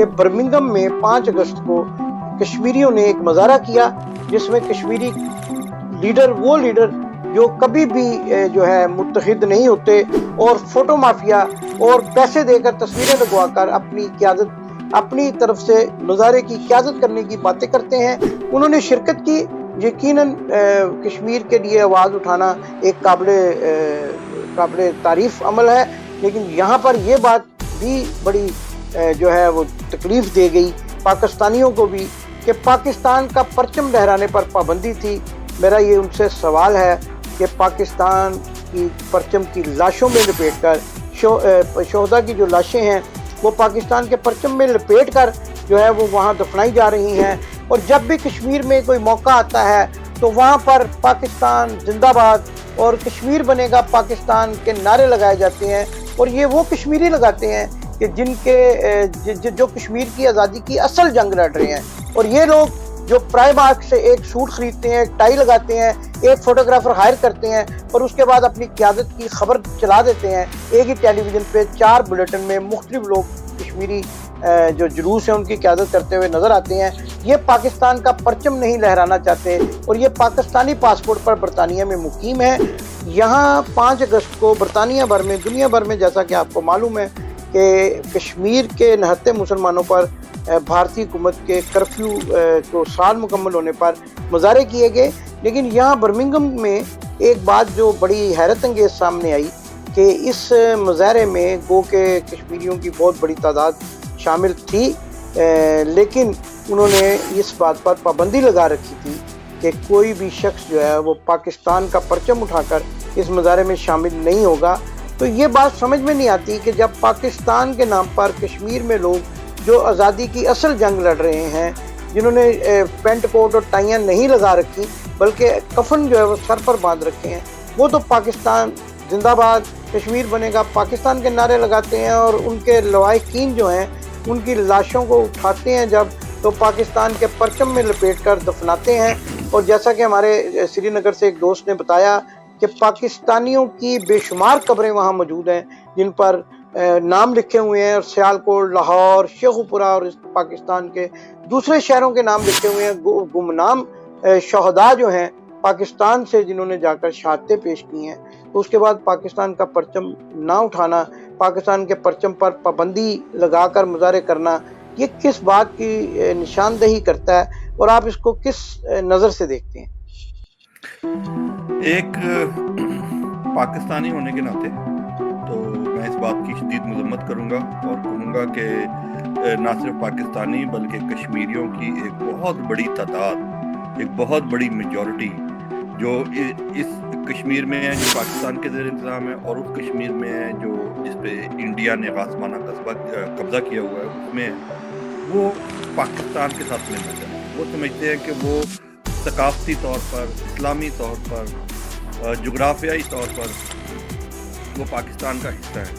کہ برمنگھم میں 5 اگست کو کشمیریوں نے ایک مظاہرہ کیا جس میں کشمیری وہ لیڈر جو کبھی بھی جو ہے متحد نہیں ہوتے اور فوٹو مافیا اور پیسے دے کر تصویریں لگوا کر اپنی طرف سے مظاہرے کی قیادت کرنے کی باتیں کرتے ہیں، انہوں نے شرکت کی۔ یقیناً کشمیر کے لیے آواز اٹھانا ایک قابل تعریف عمل ہے، لیکن یہاں پر یہ بات بھی بڑی جو ہے وہ تکلیف دے گئی پاکستانیوں کو بھی کہ پاکستان کا پرچم لہرانے پر پابندی تھی۔ میرا یہ ان سے سوال ہے کہ پاکستان کی پرچم کی لاشوں میں لپیٹ کر شہداء کی جو لاشیں ہیں وہ پاکستان کے پرچم میں لپیٹ کر جو ہے وہ وہاں دفنائی جا رہی ہیں، اور جب بھی کشمیر میں کوئی موقع آتا ہے تو وہاں پر پاکستان زندہ باد اور کشمیر بنے گا پاکستان کے نعرے لگائے جاتے ہیں، اور یہ وہ کشمیری لگاتے ہیں کہ جو کشمیر کی آزادی کی اصل جنگ لڑ رہے ہیں، اور یہ لوگ جو پرائم آرک سے ایک سوٹ خریدتے ہیں، ایک ٹائی لگاتے ہیں، ایک فوٹوگرافر ہائر کرتے ہیں اور اس کے بعد اپنی قیادت کی خبر چلا دیتے ہیں ایک ہی ٹیلی ویژن پہ 4 بلیٹن میں مختلف لوگ کشمیری جو جلوس ہیں ان کی قیادت کرتے ہوئے نظر آتے ہیں، یہ پاکستان کا پرچم نہیں لہرانا چاہتے، اور یہ پاکستانی پاسپورٹ پر برطانیہ میں مقیم ہے۔ یہاں 5 اگست کو برطانیہ بھر میں، دنیا بھر میں، جیسا کہ آپ کو معلوم ہے کہ کشمیر کے نہتے مسلمانوں پر بھارتی حکومت کے کرفیو کو سال مکمل ہونے پر مظاہرے کیے گئے، لیکن یہاں برمنگھم میں ایک بات جو بڑی حیرت انگیز سامنے آئی کہ اس مظاہرے میں گو کہ کشمیریوں کی بہت بڑی تعداد شامل تھی، لیکن انہوں نے اس بات پر پابندی لگا رکھی تھی کہ کوئی بھی شخص جو ہے وہ پاکستان کا پرچم اٹھا کر اس مظاہرے میں شامل نہیں ہوگا۔ تو یہ بات سمجھ میں نہیں آتی کہ جب پاکستان کے نام پر کشمیر میں لوگ جو آزادی کی اصل جنگ لڑ رہے ہیں، جنہوں نے پینٹ کوٹ اور ٹائیاں نہیں لگا رکھی بلکہ کفن جو ہے وہ سر پر باندھ رکھے ہیں، وہ تو پاکستان زندہ باد، کشمیر بنے گا پاکستان کے نعرے لگاتے ہیں، اور ان کے لواحقین جو ہیں ان کی لاشوں کو اٹھاتے ہیں جب تو پاکستان کے پرچم میں لپیٹ کر دفناتے ہیں۔ اور جیسا کہ ہمارے سری نگر سے ایک دوست نے بتایا کہ پاکستانیوں کی بے شمار قبریں وہاں موجود ہیں جن پر نام لکھے ہوئے ہیں، اور سیالکوٹ، لاہور، شیخوپورہ اور پاکستان کے دوسرے شہروں کے نام لکھے ہوئے ہیں، گمنام شہداء جو ہیں پاکستان سے جنہوں نے جا کر شہادتیں پیش کی ہیں۔ تو اس کے بعد پاکستان کا پرچم نہ اٹھانا، پاکستان کے پرچم پر پابندی لگا کر مظاہرے کرنا، یہ کس بات کی نشاندہی کرتا ہے اور آپ اس کو کس نظر سے دیکھتے ہیں؟ ایک پاکستانی ہونے کے ناطے تو میں اس بات کی شدید مذمت کروں گا اور کہوں گا کہ نہ صرف پاکستانی بلکہ کشمیریوں کی ایک بہت بڑی تعداد، ایک بہت بڑی میجورٹی جو اس کشمیر میں ہے جو پاکستان کے زیر انتظام ہے، اور اس کشمیر میں ہے جو جس پہ انڈیا نے غاصبانہ قبضہ کیا ہوا ہے، اس میں وہ پاکستان کے ساتھ ملنا چاہتے ہیں۔ وہ سمجھتے ہیں کہ وہ ثقافتی طور پر، اسلامی طور پر، جغرافیائی طور پر وہ پاکستان کا حصہ ہے۔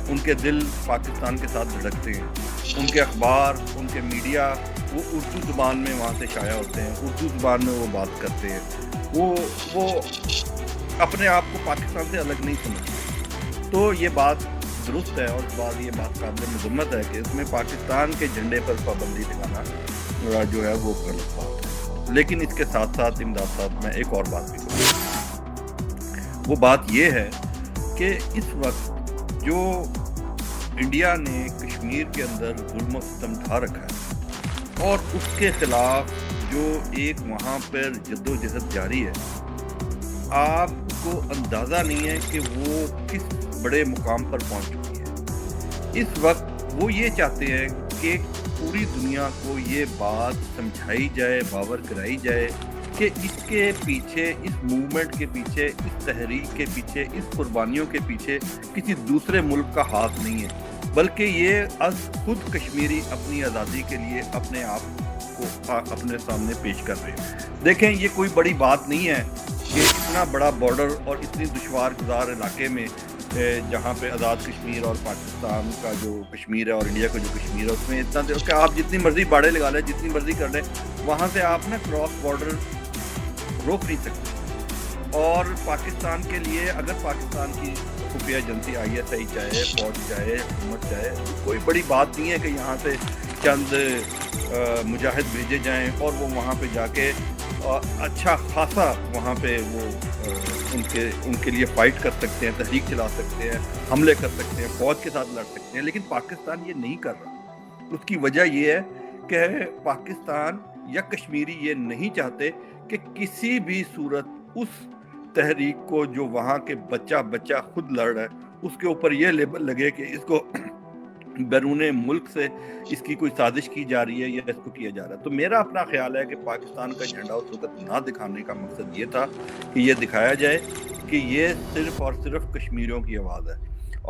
ان کے دل پاکستان کے ساتھ دھڑکتے ہیں، ان کے اخبار، ان کے میڈیا وہ اردو زبان میں وہاں سے شائع ہوتے ہیں، اردو زبان میں وہ بات کرتے ہیں، وہ اپنے آپ کو پاکستان سے الگ نہیں سمجھتے۔ تو یہ بات درست ہے اور یہ بات قابل مذمت ہے کہ اس میں پاکستان کے جھنڈے پر پابندی لگانا جو ہے وہ غلط بات ہے۔ لیکن اس کے ساتھ ساتھ امداد صاحب میں ایک اور بات بھی کروں، وہ بات یہ ہے کہ اس وقت جو انڈیا نے کشمیر کے اندر ظلم و ستم ڈھا رکھا ہے اور اس کے خلاف جو ایک وہاں پر جد و جہد جاری ہے، آپ کو اندازہ نہیں ہے کہ وہ کس بڑے مقام پر پہنچ چکی ہے۔ اس وقت وہ یہ چاہتے ہیں کہ پوری دنیا کو یہ بات سمجھائی جائے، باور کرائی جائے کہ اس کے پیچھے، اس موومنٹ کے پیچھے، اس تحریک کے پیچھے، اس قربانیوں کے پیچھے کسی دوسرے ملک کا ہاتھ نہیں ہے، بلکہ یہ از خود کشمیری اپنی آزادی کے لیے اپنے آپ کو اپنے سامنے پیش کر رہے ہیں۔ دیکھیں، یہ کوئی بڑی بات نہیں ہے کہ اتنا بڑا بارڈر اور اتنی دشوار گزار علاقے میں جہاں پہ آزاد کشمیر اور پاکستان کا جو کشمیر ہے اور انڈیا کا جو کشمیر ہے، اس میں اتنا کہ آپ جتنی مرضی باڑے لگا لیں، جتنی مرضی کر لیں، وہاں سے آپ نا کراس بارڈر روک نہیں سکتے۔ اور پاکستان کے لیے اگر پاکستان کی خفیہ ایجنسی ISI چاہے، فوج چاہے، حکومت چاہے، کوئی بڑی بات نہیں ہے کہ یہاں سے چند مجاہد بھیجے جائیں اور وہ وہاں پہ جا کے اچھا خاصا وہاں پہ وہ ان کے لیے فائٹ کر سکتے ہیں, تحریک چلا سکتے ہیں, حملے کر سکتے ہیں, فوج کے ساتھ لڑ سکتے ہیں. لیکن پاکستان یہ نہیں کر رہا. اس کی وجہ یہ ہے کہ پاکستان یا کشمیری یہ نہیں چاہتے کہ کسی بھی صورت اس تحریک کو جو وہاں کے بچہ خود لڑ رہا ہے اس کے اوپر یہ لیبل لگے کہ اس کو بیرون ملک سے اس کی کوئی سازش کی جا رہی ہے یا اس کو کیا جا رہا ہے. تو میرا اپنا خیال ہے کہ پاکستان کا جھنڈا اس وقت نہ دکھانے کا مقصد یہ تھا کہ یہ دکھایا جائے کہ یہ صرف اور صرف کشمیریوں کی آواز ہے.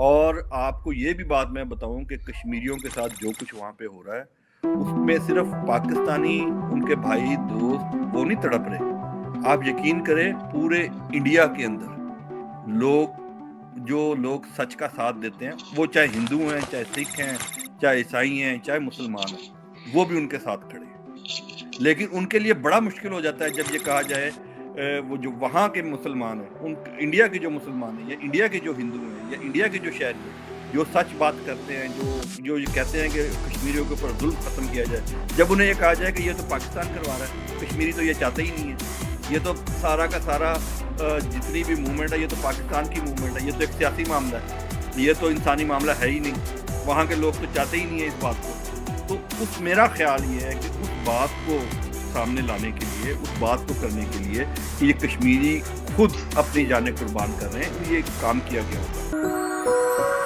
اور آپ کو یہ بھی بات میں بتاؤں کہ کشمیریوں کے ساتھ جو کچھ وہاں پہ ہو رہا ہے اس میں صرف پاکستانی ان کے بھائی دوست وہ نہیں تڑپ رہے. آپ یقین کریں پورے انڈیا کے اندر جو لوگ سچ کا ساتھ دیتے ہیں, وہ چاہے ہندو ہیں, چاہے سکھ ہیں, چاہے عیسائی ہیں, چاہے مسلمان ہیں, وہ بھی ان کے ساتھ کھڑے ہیں. لیکن ان کے لیے بڑا مشکل ہو جاتا ہے جب یہ کہا جائے وہ جو وہاں کے مسلمان ہیں, انڈیا کے جو مسلمان ہیں یا انڈیا کے جو ہندو ہیں یا انڈیا کے جو شہری ہیں جو سچ بات کرتے ہیں, جو یہ کہتے ہیں کہ کشمیریوں کے اوپر ظلم ختم کیا جائے, جب انہیں یہ کہا جائے کہ یہ تو پاکستان کروا رہا ہے, کشمیری تو یہ چاہتے ہی نہیں ہے, یہ تو سارا کا سارا جتنی بھی موومنٹ ہے یہ تو پاکستان کی موومنٹ ہے, یہ تو ایک سیاسی معاملہ ہے, یہ تو انسانی معاملہ ہے ہی نہیں, وہاں کے لوگ تو چاہتے ہی نہیں ہیں اس بات کو. تو میرا خیال یہ ہے کہ اس بات کو سامنے لانے کے لیے, اس بات کو کرنے کے لیے کہ یہ کشمیری خود اپنی جانیں قربان کر رہے ہیں, یہ کام کیا گیا ہوگا.